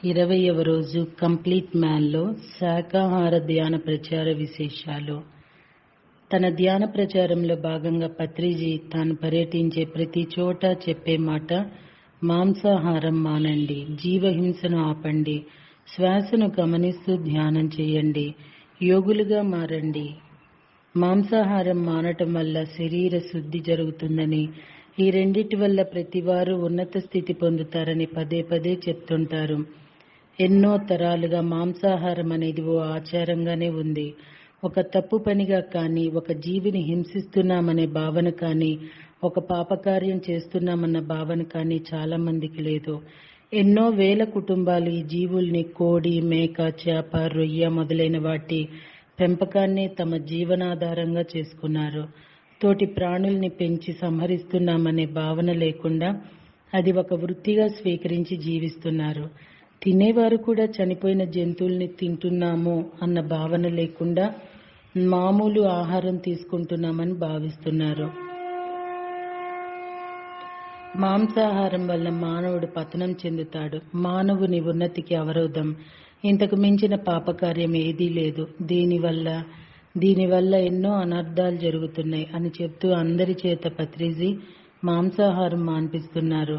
20వ రోజు కంప్లీట్ మ్యాన్లో శాకాహార ధ్యాన ప్రచార విశేషాలు. తన ధ్యాన ప్రచారంలో భాగంగా పత్రిజీ తాను పర్యటించే ప్రతి చోట చెప్పే మాట మాంసాహారం మానండి, జీవహింసను ఆపండి, శ్వాసను గమనిస్తూ ధ్యానం చేయండి, యోగులుగా మారండి. మాంసాహారం మానటం వల్ల శరీర శుద్ధి జరుగుతుందని, ఈ రెండిటి వల్ల ప్రతివారు ఉన్నత స్థితి పొందుతారని పదే పదే చెప్తుంటారు. ఎన్నో తరాలుగా మాంసాహారం అనేది ఓ ఆచారంగానే ఉంది. ఒక తప్పు పనిగా కానీ, ఒక జీవిని హింసిస్తున్నామనే భావన కానీ, ఒక పాపకార్యం చేస్తున్నామన్న భావన కానీ చాలా మందికి లేదు. ఎన్నో వేల కుటుంబాలు ఈ జీవుల్ని కోడి, మేక, చేప, రొయ్య మొదలైన వాటి పెంపకాన్నే తమ జీవనాధారంగా చేసుకున్నారు. తోటి ప్రాణుల్ని పెంచి సంహరిస్తున్నామనే భావన లేకుండా అది ఒక వృత్తిగా స్వీకరించి జీవిస్తున్నారు. తినేవారు కూడా చనిపోయిన జంతువుల్ని తింటున్నాము అన్న భావన లేకుండా మామూలు ఆహారం తీసుకుంటున్నామని భావిస్తున్నారు. మాంసాహారం వల్ల మానవుడు పతనం చెందుతాడు. మానవుని ఉన్నతికి అవరోధం. ఇంతకు మించిన పాపకార్యం ఏదీ లేదు. దీనివల్ల ఎన్నో అనర్థాలు జరుగుతున్నాయి అని చెప్తూ అందరి చేత పత్రిజీ మాంసాహారం మాన్పిస్తున్నారు.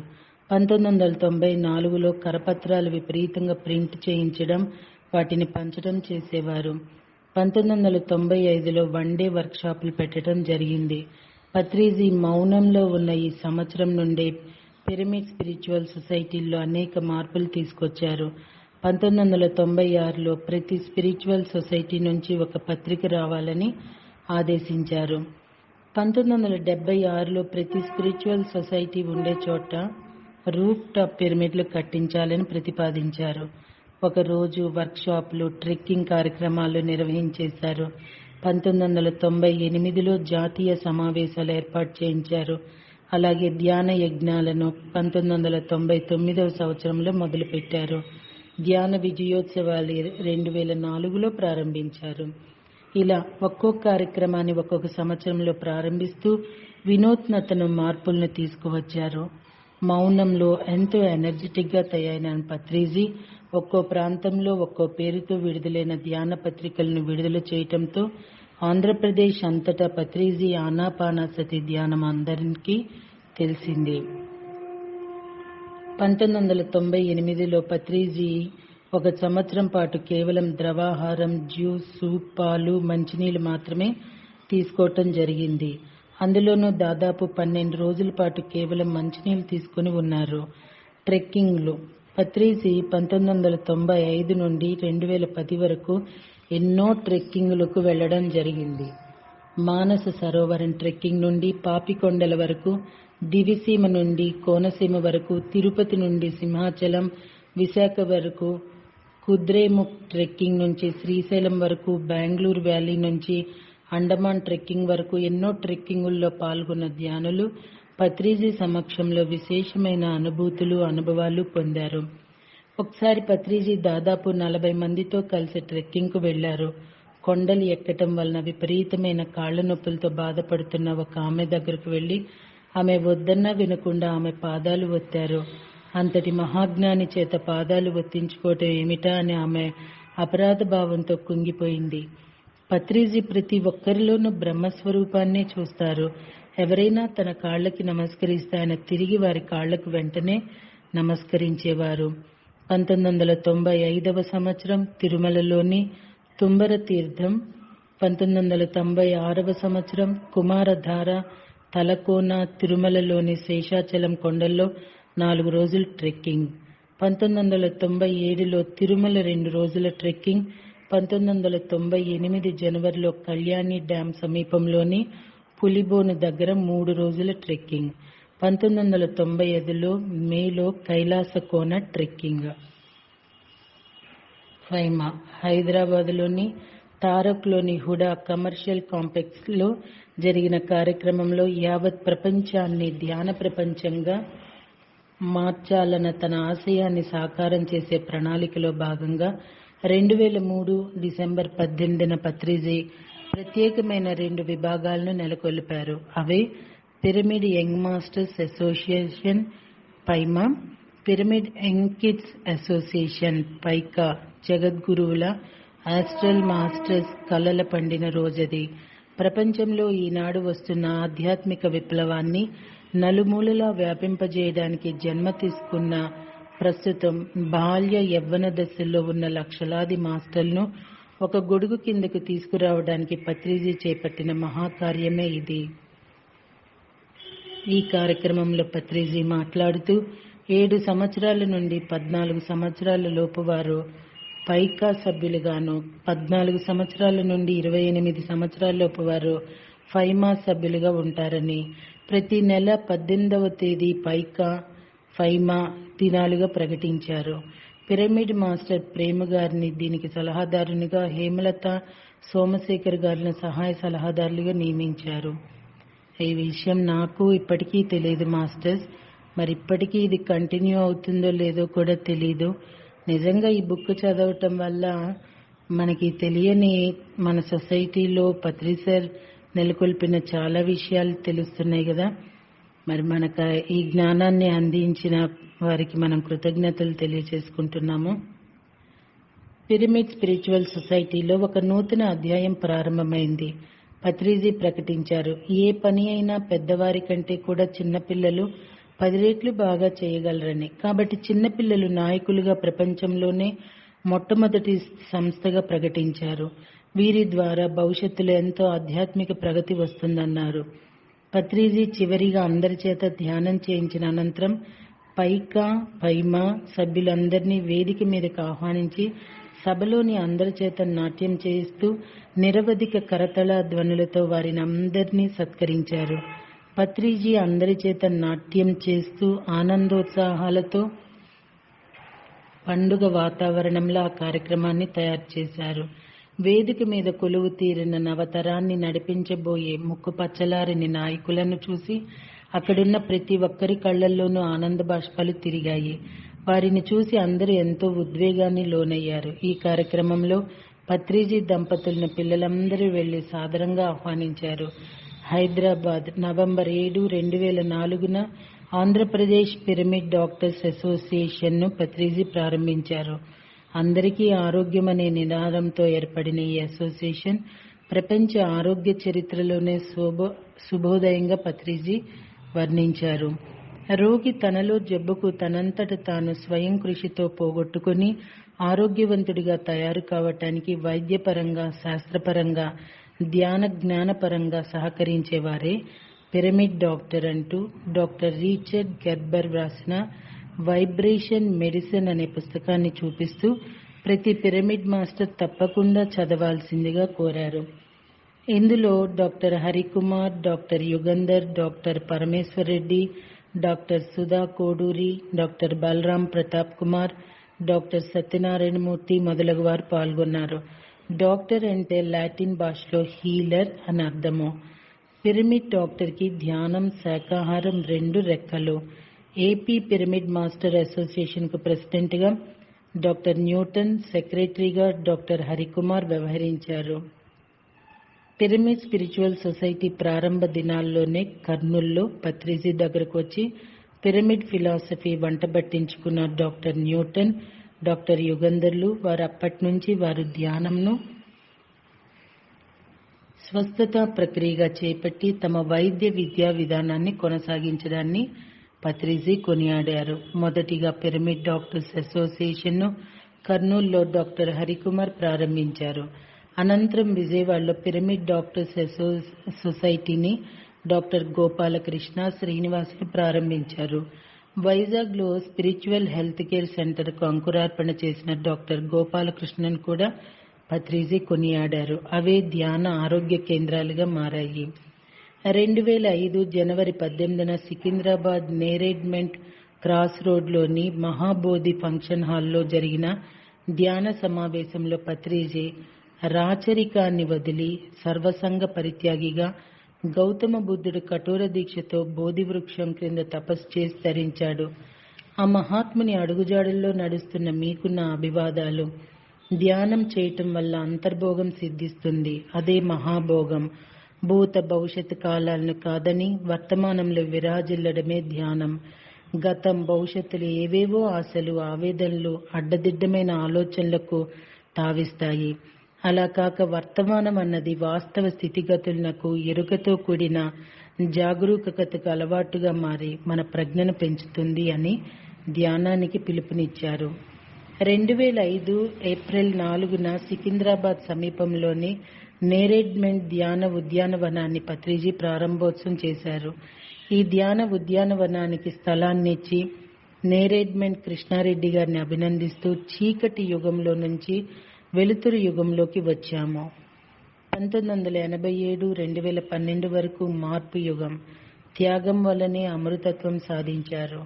1994లో కరపత్రాలు విపరీతంగా ప్రింట్ చేయించడం, వాటిని పంచడం చేసేవారు. 1995లో వన్డే వర్క్షాపులు పెట్టడం జరిగింది. పత్రిజీ మౌనంలో ఉన్న ఈ సంవత్సరం నుండే పిరమిడ్ స్పిరిచువల్ సొసైటీల్లో అనేక మార్పులు తీసుకొచ్చారు. 1996లో ప్రతి స్పిరిచువల్ సొసైటీ నుంచి ఒక పత్రిక రావాలని ఆదేశించారు. 1976లో ప్రతి స్పిరిచువల్ సొసైటీ ఉండే చోట రూఫ్ టాప్ పిరమిడ్లు కట్టించాలని ప్రతిపాదించారు. ఒకరోజు వర్క్షాపులు, ట్రెక్కింగ్ కార్యక్రమాలు నిర్వహించేశారు. 1998లో జాతీయ సమావేశాలు ఏర్పాటు చేయించారు. అలాగే ధ్యాన యజ్ఞాలను 1999వ సంవత్సరంలో మొదలుపెట్టారు. ధ్యాన విజయోత్సవాలు 2004లో ప్రారంభించారు. ఇలా ఒక్కొక్క కార్యక్రమాన్ని ఒక్కొక్క సంవత్సరంలో ప్రారంభిస్తూ వినూత్నతను, మార్పులను తీసుకువచ్చారు. మౌనంలో ఎంతో ఎనర్జెటిక్గా తయారైన పత్రిజీ ఒక్కో ప్రాంతంలో ఒక్కో పేరుతో విడుదలైన ధ్యాన పత్రికలను విడుదల చేయటంతో ఆంధ్రప్రదేశ్ అంతటా పత్రిజీ ఆనాపానసతి ధ్యానం అందరికీ తెలిసింది. 1998లో పత్రిజీ ఒక సంవత్సరం పాటు కేవలం ద్రవాహారం, జ్యూస్, సూప్, పాలు, మంచినీళ్ళు మాత్రమే తీసుకోవటం జరిగింది. అందులోనూ దాదాపు 12 రోజుల పాటు కేవలం మంచినీళ్ళు తీసుకుని ఉన్నారు. ట్రెక్కింగ్లు. పత్రిజీ 1995 నుండి 2010 వరకు ఎన్నో ట్రెక్కింగులకు వెళ్లడం జరిగింది. మానస సరోవరం ట్రెక్కింగ్ నుండి పాపికొండల వరకు, దివిసీమ నుండి కోనసీమ వరకు, తిరుపతి నుండి సింహాచలం, విశాఖ వరకు, కుద్రేముఖ్ ట్రెక్కింగ్ నుంచి శ్రీశైలం వరకు, బెంగళూరు వ్యాలీ నుంచి అండమాన్ ట్రెక్కింగ్ వరకు ఎన్నో ట్రెక్కింగుల్లో పాల్గొన్న ధ్యానులు పత్రిజీ సమక్షంలో విశేషమైన అనుభూతులు, అనుభవాలు పొందారు. ఒకసారి పత్రిజీ దాదాపు 40 మందితో కలిసి ట్రెక్కింగ్కు వెళ్లారు. కొండలు ఎక్కటం వలన విపరీతమైన కాళ్ల నొప్పులతో బాధపడుతున్న ఒక ఆమె దగ్గరకు వెళ్లి ఆమె వద్దన్నా వినకుండా ఆమె పాదాలు ఒత్తారు. అంతటి మహాజ్ఞాని చేత పాదాలు ఒత్తించుకోవటం ఏమిటా అని ఆమె అపరాధ భావంతో కుంగిపోయింది. పత్రిజీ ప్రతి ఒక్కరిలోనూ బ్రహ్మస్వరూపాన్నే చూస్తారు. ఎవరైనా తన కాళ్లకి నమస్కరిస్తే ఆయన తిరిగి వారి కాళ్లకు వెంటనే నమస్కరించేవారు. 1995వ సంవత్సరం తిరుమలలోని తుంబర తీర్థం, 1996వ సంవత్సరం కుమారధార, తలకోన, తిరుమలలోని శేషాచలం కొండల్లో 4 రోజులు ట్రెక్కింగ్, 1997లో తిరుమల 2 రోజుల ట్రెక్కింగ్, 1998 జనవరిలో కళ్యాణి డ్యాం సమీపంలోని పులిబోను దగ్గర 3 రోజుల ట్రెక్కింగ్, 1995లో మేలో కైలాసకోన ట్రెక్కింగ్. ఫైమా. హైదరాబాద్లోని తారక్లోని హుడా కమర్షియల్ కాంప్లెక్స్లో జరిగిన కార్యక్రమంలో యావత్ ప్రపంచాన్ని ధ్యాన ప్రపంచంగా మార్చాలన్న తన ఆశయాన్ని సాకారం చేసే ప్రణాళికలో భాగంగా 2003 డిసెంబర్ 18న పత్రిజీ ప్రత్యేకమైన 2 విభాగాలను నెలకొల్పారు. అవే పిరమిడ్ యంగ్ మాస్టర్స్ అసోసియేషన్, పైమా, పిరమిడ్ యంగ్ కిడ్స్ అసోసియేషన్ పైకా జగద్గురువుల ఆస్ట్రల్ మాస్టర్స్ కలల పండిన రోజది. ప్రపంచంలో ఈనాడు వస్తున్న ఆధ్యాత్మిక విప్లవాన్ని నలుమూలలా వ్యాపింపజేయడానికి జన్మ తీసుకున్న ప్రస్తుతం బాల్య యవ్వన దశల్లో ఉన్న లక్షలాది మాస్టర్లను ఒక గొడుగు కిందకు తీసుకురావడానికి పత్రిజీ చేపట్టిన మహాకార్యమే ఇది. ఈ కార్యక్రమంలో పత్రిజీ మాట్లాడుతూ 7 సంవత్సరాల నుండి 14 సంవత్సరాల లోపు వారు పైకా సభ్యులుగాను, 14 సంవత్సరాల నుండి 28 సంవత్సరాల లోపు వారు ఫైమా సభ్యులుగా ఉంటారని, ప్రతి నెల 18వ తేదీ పైకా ఫైమా దినాలుగా ప్రకటించారు. పిరమిడ్ మాస్టర్ ప్రేమ గారిని దీనికి సలహాదారునిగా, హేమలత, సోమశేఖర్ గారిని సహాయ సలహాదారులుగా నియమించారు. ఈ విషయం నాకు ఇప్పటికీ తెలియదు మాస్టర్స్. మరి ఇప్పటికీ ఇది కంటిన్యూ అవుతుందో లేదో కూడా తెలీదు. నిజంగా ఈ బుక్ చదవటం వల్ల మనకి తెలియని మన సొసైటీలో పత్రి సార్ నెలకొల్పిన చాలా విషయాలు తెలుస్తున్నాయి కదా. మరి మనకు ఈ జ్ఞానాన్ని అందించిన వారికి మనం కృతజ్ఞతలు తెలియజేసుకుంటున్నాము. పిరమిడ్ స్పిరిచువల్ సొసైటీలో ఒక నూతన అధ్యాయం ప్రారంభమైంది. పత్రిజీ ప్రకటించారు, ఏ పని అయినా పెద్దవారి కంటే కూడా చిన్నపిల్లలు 10 రెట్లు బాగా చేయగలరని. కాబట్టి చిన్నపిల్లలు నాయకులుగా ప్రపంచంలోనే మొట్టమొదటి సంస్థగా ప్రకటించారు. వీరి ద్వారా భవిష్యత్తులో ఎంతో ఆధ్యాత్మిక ప్రగతి వస్తుందన్నారు. పత్రిజీ చివరిగా అందరి చేత ధ్యానం చేయించిన అనంతరం ఫైమా సభ్యులందరినీ వేదిక మీదకు ఆహ్వానించి సభలోని అందరి చేత నాట్యం చేయిస్తూ నిరవధిక కరతళ ధ్వనులతో వారిని అందరినీ సత్కరించారు. పత్రిజీ అందరి చేత నాట్యం చేస్తూ ఆనందోత్సాహాలతో పండుగ వాతావరణంలో ఆ కార్యక్రమాన్ని తయారు చేశారు. వేదిక మీద కొలువు తీరిన నవతరాన్ని నడిపించబోయే ముక్కు పచ్చలారని నాయకులను చూసి అక్కడున్న ప్రతి ఒక్కరి కళ్లల్లోనూ ఆనంద బాష్పాలు తిరిగాయి. వారిని చూసి అందరూ ఎంతో ఉద్వేగాన్ని లోనయ్యారు. ఈ కార్యక్రమంలో పత్రిజీ దంపతులను పిల్లలందరూ వెళ్లి సాదరంగా ఆహ్వానించారు. Hyderabad, November 7, 2004న Andhra Pradesh pyramid doctors అసోసియేషన్ను Patriji ప్రారంభించారు. అందరికీ ఆరోగ్యం అనే నినాదంతో ఏర్పడిన ఈ అసోసియేషన్ ప్రపంచ ఆరోగ్య చరిత్రలోనే శుభోదయంగా పత్రిజీ వర్ణించారు. రోగి తనలో జబ్బుకు తనంతట తాను స్వయం కృషితో పోగొట్టుకుని ఆరోగ్యవంతుడిగా తయారు కావటానికి వైద్యపరంగా, శాస్త్రపరంగా, ధ్యాన జ్ఞానపరంగా సహకరించేవారే పిరమిడ్ డాక్టర్ అంటూ డాక్టర్ రిచర్డ్ గెర్బర్ వ్రాసిన వైబ్రేషన్ మెడిసిన్ అనే పుస్తకాన్ని చూపిస్తూ ప్రతి పిరమిడ్ మాస్టర్ తప్పకుండా చదవాల్సిందిగా కోరారు. ఇందులో doctor Harikumar, doctor Yugandhar, doctor Parameshwar Reddy, doctor Sudha Koduri, doctor Balaram Pratap Kumar, doctor Satyanarayanamurthy మొదలగు వారు పాల్గొన్నారు. డాక్టర్ అంటే లాటిన్ భాషలో హీలర్ అని అర్థము. పిరమిడ్ డాక్టర్కి ధ్యానం, శాకాహారం 2 రెక్కలు. ఏపీ పిరమిడ్ మాస్టర్ అసోసియేషన్కు ప్రెసిడెంట్గా డాక్టర్ న్యూటన్, సెక్రటరీగా డాక్టర్ హరికుమార్ వ్యవహరించారు. పిరమిడ్ స్పిరిచువల్ సొసైటీ ప్రారంభ దినాల్లోనే కర్నూల్లో పత్రిజీ దగ్గరకు వచ్చి పిరమిడ్ ఫిలాసఫీ వంటబట్టించుకున్న డాక్టర్ న్యూటన్, డాక్టర్ యుగంధర్లు వారు అప్పటి నుంచి వారు ధ్యానంను స్వస్థత ప్రక్రియగా చేపట్టి తమ వైద్య విద్యా విధానాన్ని కొనసాగించడాన్ని పత్రిజీ కొనియాడారు. మొదటిగా పిరమిడ్ డాక్టర్స్ అసోసియేషన్ను కర్నూలులో డాక్టర్ హరికుమార్ ప్రారంభించారు. అనంతరం విజయవాడలో పిరమిడ్ డాక్టర్స్ సొసైటీని డాక్టర్ గోపాలకృష్ణ, శ్రీనివాసులు ప్రారంభించారు. వైజాగ్లో స్పిరిచువల్ హెల్త్ కేర్ సెంటర్కు అంకురార్పణ చేసిన డాక్టర్ గోపాలకృష్ణన్ కూడా పత్రిజీ కొనియాడారు. అవే ధ్యాన ఆరోగ్య కేంద్రాలుగా మారాయి. 2005 జనవరి 18న సికింద్రాబాద్ నేరేడ్మెంట్ క్రాస్ రోడ్లోని మహాబోధి ఫంక్షన్ హాల్లో జరిగిన ధ్యాన సమావేశంలో పత్రిజీ రాచరికాన్ని వదిలి సర్వసంగ పరిత్యాగిగా గౌతమ బుద్ధుడు కఠోర దీక్షతో బోధి వృక్షం క్రింద తపస్సు చేసి ధరించాడు. ఆ మహాత్ముని అడుగుజాడల్లో నడుస్తున్న మీకు నా అభివాదాలు. ధ్యానం చేయటం వల్ల అంతర్భోగం సిద్ధిస్తుంది. అదే మహాభోగం. భూత భవిష్యత్ కాలాలను కాదని వర్తమానంలో విరాజిల్లడమే ధ్యానం. గతం, భవిష్యత్తులు ఏవేవో ఆశలు, ఆవేదనలు, అడ్డదిడ్డమైన ఆలోచనలకు తావిస్తాయి. అలా కాక వర్తమానం అన్నది వాస్తవ స్థితిగతులకు ఎరుకతో కూడిన జాగరూకతకు అలవాటుగా మారి మన ప్రజ్ఞను పెంచుతుంది అని ధ్యానానికి పిలుపునిచ్చారు. 2005 ఏప్రిల్ 4న సికింద్రాబాద్ సమీపంలోని నేరేడ్మెంట్ ధ్యాన ఉద్యానవనాన్ని పత్రిజీ ప్రారంభోత్సవం చేశారు. ఈ ధ్యాన ఉద్యానవనానికి స్థలాన్నిచ్చి నేరేడ్మెంట్ కృష్ణారెడ్డి గారిని అభినందిస్తూ చీకటి యుగంలో నుంచి వెలుతురు యుగంలోకి వచ్చాము. 1987 2012 వరకు మార్పు యుగం. త్యాగం వల్లనే అమృతత్వం సాధించారు.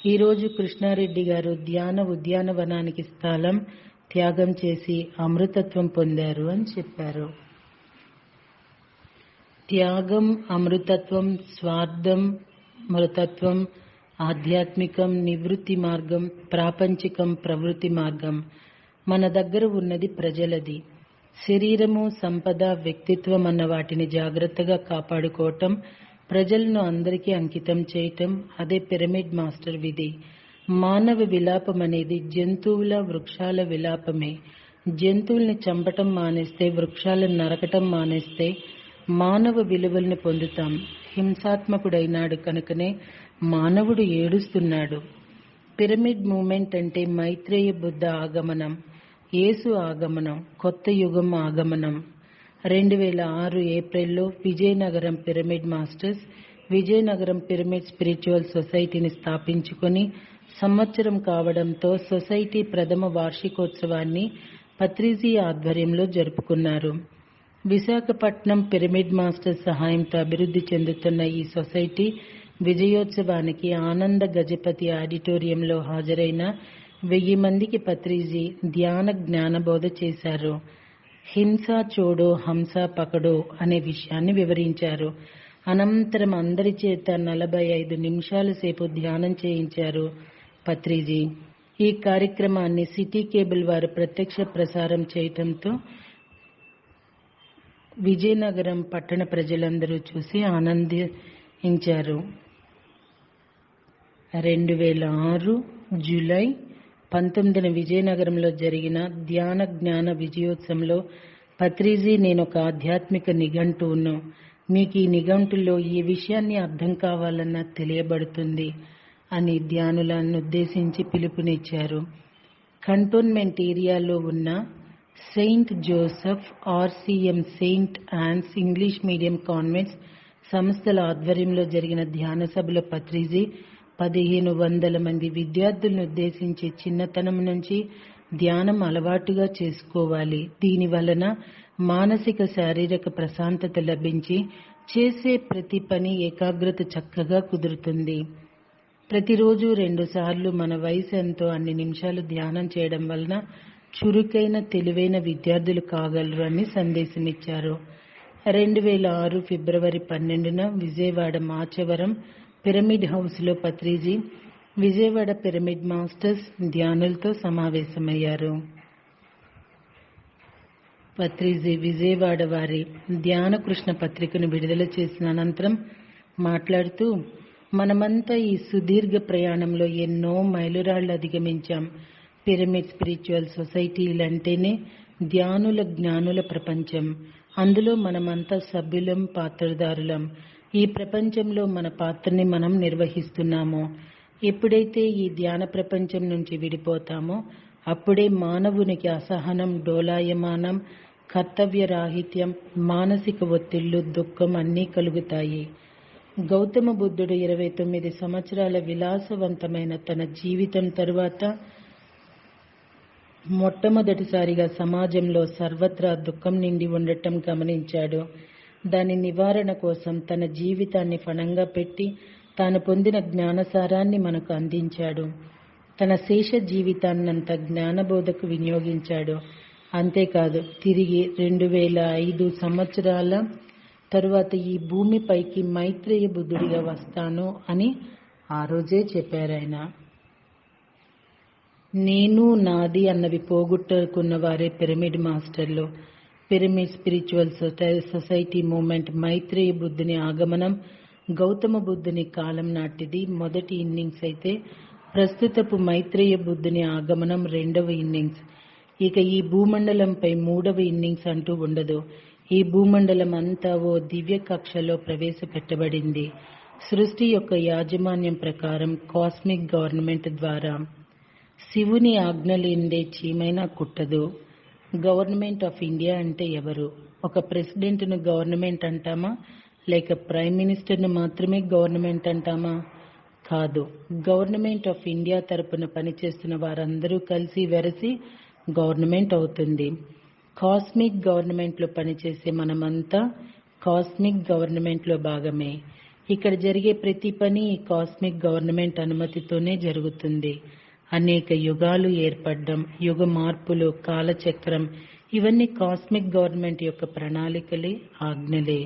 ఈరోజు కృష్ణారెడ్డి గారు ధ్యాన ఉద్యానవనానికి స్థలం త్యాగం చేసి అమృతత్వం పొందారు అని చెప్పారు. త్యాగం, అమృతత్వం, స్వార్థం, మృతత్వం, ఆధ్యాత్మికం, నివృత్తి మార్గం, ప్రాపంచికం, ప్రవృత్తి మార్గం. మన దగ్గర ఉన్నది ప్రజలది. శరీరము, సంపద, వ్యక్తిత్వం అన్న వాటిని జాగ్రత్తగా కాపాడుకోవటం, ప్రజలను అందరికీ అంకితం చేయటం, అదే పిరమిడ్ మాస్టర్ విధి. మానవ విలాపం అనేది జంతువుల, వృక్షాల విలాపమే. జంతువుల్ని చంపటం మానేస్తే, వృక్షాలను నరకటం మానేస్తే మానవ విలువల్ని పొందుతాం. హింసాత్మకుడైనాడు కనుకనే మానవుడు ఏడుస్తున్నాడు. పిరమిడ్ మూమెంట్ అంటే మైత్రేయ బుద్ధ ఆగమనం, యేసు ఆగమనం, కొత్త యుగం ఆగమనం. 2006 ఏప్రిల్లో Vizianagaram pyramid masters Vizianagaram pyramid spiritual సొసైటీని స్థాపించుకొని సంవత్సరం కావడంతో సొసైటీ ప్రథమ వార్షికోత్సవాన్ని పత్రిజీ ఆధ్వర్యంలో జరుపుకున్నారు. విశాఖపట్నం పిరమిడ్ మాస్టర్స్ సహాయంతో అభివృద్ధి చెందుతున్న ఈ సొసైటీ విజయోత్సవానికి ఆనంద గజపతి ఆడిటోరియంలో హాజరైన 1000 మందికి పత్రిజీ ధ్యాన జ్ఞానబోధ చేశారు. హింసా చోడో హంస పకడో అనే విషయాన్ని వివరించారు. అనంతరం అందరి చేత 45 నిమిషాల సేపు ధ్యానం చేయించారు పత్రిజీ. ఈ కార్యక్రమాన్ని సిటీ కేబుల్ వారు ప్రత్యక్ష ప్రసారం చేయటంతో విజయనగరం పట్టణ ప్రజలందరూ చూసి ఆనందించారు. 2006 జూలై 19న విజయనగరంలో జరిగిన ధ్యాన జ్ఞాన విజయోత్సవంలో పత్రిజీ, నేనొక ఆధ్యాత్మిక నిఘంటువును, మీకు ఈ నిఘంటులో ఏ విషయాన్ని అర్థం కావాలన్నా తెలియబడుతుంది అని ధ్యానులను ఉద్దేశించి పిలుపునిచ్చారు. కంటోన్మెంట్ ఏరియాలో ఉన్న Saint Joseph, RCM, Saint yawns English medium convents సంస్థల ఆధ్వర్యంలో జరిగిన ధ్యాన సభలో పత్రిజీ 1500 మంది విద్యార్థులను ఉద్దేశించి చిన్నతనం నుంచి ధ్యానం అలవాటుగా చేసుకోవాలి, దీని వలన మానసిక శారీరక ప్రశాంతత లభించి చేసే ప్రతి పని ఏకాగ్రత చక్కగా కుదురుతుంది. ప్రతిరోజు 2 సార్లు మన వయసు ఎంతో అన్ని నిమిషాలు ధ్యానం చేయడం వలన చురుకైన తెలివైన విద్యార్థులు కాగలరు అని సందేశమిచ్చారు. 2006 ఫిబ్రవరి 12న విజయవాడ మాచవరం పిరమిడ్ హౌస్లో పత్రిజీ విజయవాడ పిరమిడ్ మాస్టర్స్ ధ్యానులతో సమావేశమయ్యారు. పత్రిజీ విజయవాడ వారి ధ్యాన కృష్ణ పత్రికను విడుదల చేసిన అనంతరం మాట్లాడుతూ, మనమంతా ఈ సుదీర్ఘ ప్రయాణంలో ఎన్నో మైలురాళ్లు అధిగమించాం. పిరమిడ్ స్పిరిచువల్ సొసైటీలంటేనే ధ్యానుల జ్ఞానుల ప్రపంచం. అందులో మనమంతా సభ్యులం, పాత్రదారులం. ఈ ప్రపంచంలో మన పాత్రని మనం నిర్వహిస్తున్నాము. ఎప్పుడైతే ఈ ధ్యాన ప్రపంచం నుంచి విడిపోతామో అప్పుడే మానవునికి అసహనం, డోలాయమానం, కర్తవ్య రాహిత్యం, మానసిక ఒత్తిళ్లు, దుఃఖం అన్నీ కలుగుతాయి. గౌతమ బుద్ధుడు 29 సంవత్సరాల విలాసవంతమైన తన జీవితం తరువాత మొట్టమొదటిసారిగా సమాజంలో సర్వత్రా దుఃఖం నిండి ఉండటం గమనించాడు. దాని నివారణ కోసం తన జీవితాన్ని ఫణంగా పెట్టి తాను పొందిన జ్ఞానసారాన్ని మనకు అందించాడు. తన శేష జీవితాన్నంతా జ్ఞానబోధకు వినియోగించాడు. అంతేకాదు, తిరిగి 2005 సంవత్సరాల తరువాత ఈ భూమిపైకి మైత్రేయ బుద్ధుడిగా వస్తాను అని ఆ రోజే చెప్పారాయన. నేను, నాది అన్నవి పోగొట్టుకున్న వారే పిరమిడ్ మాస్టర్లు. Pyramid spiritual society moment Maitreya బుద్ధుని ఆగమనం గౌతమ బుద్ధుని కాలం నాటిది మొదటి ఇన్నింగ్స్ అయితే ప్రస్తుతపు మైత్రేయ బుద్ధుని ఆగమనం రెండవ ఇన్నింగ్స్. ఇక ఈ భూమండలంపై మూడవ ఇన్నింగ్స్ అంటూ ఉండదు. ఈ భూమండలం అంతా ఓ దివ్య కక్షలో ప్రవేశపెట్టబడింది. సృష్టి యొక్క యాజమాన్యం ప్రకారం కాస్మిక్ గవర్నమెంట్ ద్వారా. శివుని ఆజ్ఞ లేనిదే చీమైనా కుట్టదు. గవర్నమెంట్ ఆఫ్ ఇండియా అంటే ఎవరు? ఒక ప్రెసిడెంట్ను గవర్నమెంట్ అంటామా, లేక ప్రైమ్ మినిస్టర్ను మాత్రమే గవర్నమెంట్ అంటామా? కాదు. గవర్నమెంట్ ఆఫ్ ఇండియా తరపున పనిచేస్తున్న వారందరూ కలిసి వెరసి గవర్నమెంట్ అవుతుంది. కాస్మిక్ గవర్నమెంట్లో పనిచేసే మనమంతా కాస్మిక్ గవర్నమెంట్లో భాగమే. ఇక్కడ జరిగే ప్రతి పని ఈ కాస్మిక్ గవర్నమెంట్ అనుమతితోనే జరుగుతుంది. అనేక యుగాలు ఏర్పడడం, యుగ మార్పులు, కాలచక్రం ఇవన్నీ కాస్మిక్ గవర్నమెంట్ యొక్క ప్రణాళికలే, ఆజ్ఞలే.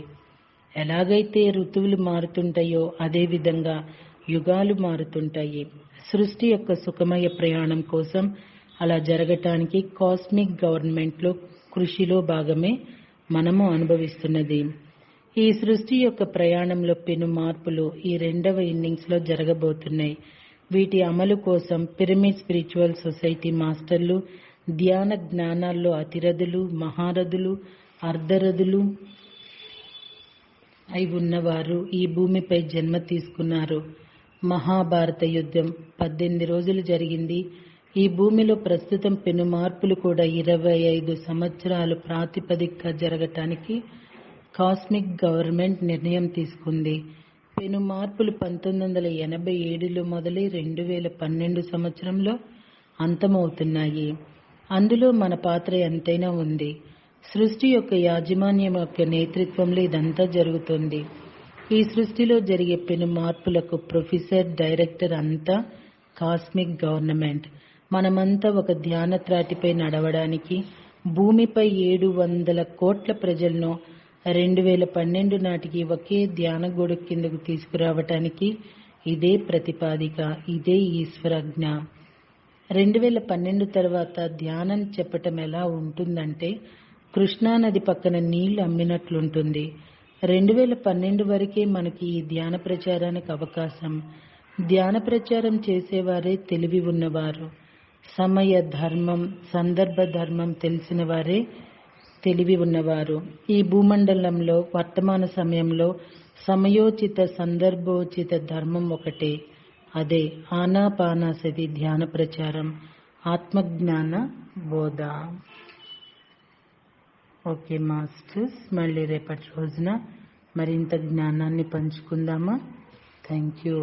ఎలాగైతే ఋతువులు మారుతుంటాయో అదేవిధంగా యుగాలు మారుతుంటాయి. సృష్టి యొక్క సుఖమయ ప్రయాణం కోసం అలా జరగటానికి కాస్మిక్ గవర్నమెంట్లో కృషిలో భాగమే మనము అనుభవిస్తున్నది. ఈ సృష్టి యొక్క ప్రయాణంలో పెను మార్పులు ఈ రెండవ ఇన్నింగ్స్లో జరగబోతున్నాయి. వీటి అమలు కోసం పిరమిడ్ స్పిరిచువల్ సొసైటీ మాస్టర్లు, ధ్యాన జ్ఞానాల్లో అతిరథులు, మహారథులు, అర్ధరథులు అయి ఉన్నవారు ఈ భూమిపై జన్మ తీసుకున్నారు. మహాభారత యుద్ధం 18 రోజులు జరిగింది. ఈ భూమిలో ప్రస్తుతం పెను మార్పులు కూడా 25 సంవత్సరాలు ప్రాతిపదికగా జరగటానికి కాస్మిక్ గవర్నమెంట్ నిర్ణయం తీసుకుంది. పెను మార్పులు 1987లో మొదలై 2012 సంవత్సరంలో అంతమవుతున్నాయి. అందులో మన పాత్ర ఎంతైనా ఉంది. సృష్టి యొక్క యాజమాన్యం యొక్క నేతృత్వంలో ఇదంతా జరుగుతుంది. ఈ సృష్టిలో జరిగే పెను మార్పులకు ప్రొఫెసర్, డైరెక్టర్ అంతా కాస్మిక్ గవర్నమెంట్. మనమంతా ఒక ధ్యాన త్రాటిపై నడవడానికి, భూమిపై 700 కోట్ల ప్రజలను 2012 నాటికి ఒకే ధ్యాన గొడుగు కిందకు తీసుకురావటానికి ఇదే ప్రతిపాదిక, ఇదే ఈశ్వరాజ్ఞ. 2012 తర్వాత ధ్యానం చెప్పటం ఎలా ఉంటుందంటే కృష్ణానది పక్కన నీళ్లు అమ్మినట్లుంటుంది. 2012 వరకే మనకి ఈ ధ్యాన ప్రచారానికి అవకాశం. ధ్యాన ప్రచారం చేసేవారే తెలివి ఉన్నవారు. సమయ ధర్మం, సందర్భ ధర్మం తెలిసిన వారే తెలివి ఉన్నవారు. ఈ భూమండలంలో వర్తమాన సమయంలో సమయోచిత, సందర్భోచిత ధర్మం ఒకటే. అదే ఆనాపానసతి ధ్యాన ప్రచారం, ఆత్మజ్ఞాన బోధ. ఓకే మాస్టర్స్, మళ్ళీ రేపటి రోజున మరింత జ్ఞానాన్ని పంచుకుందామా? Thank you.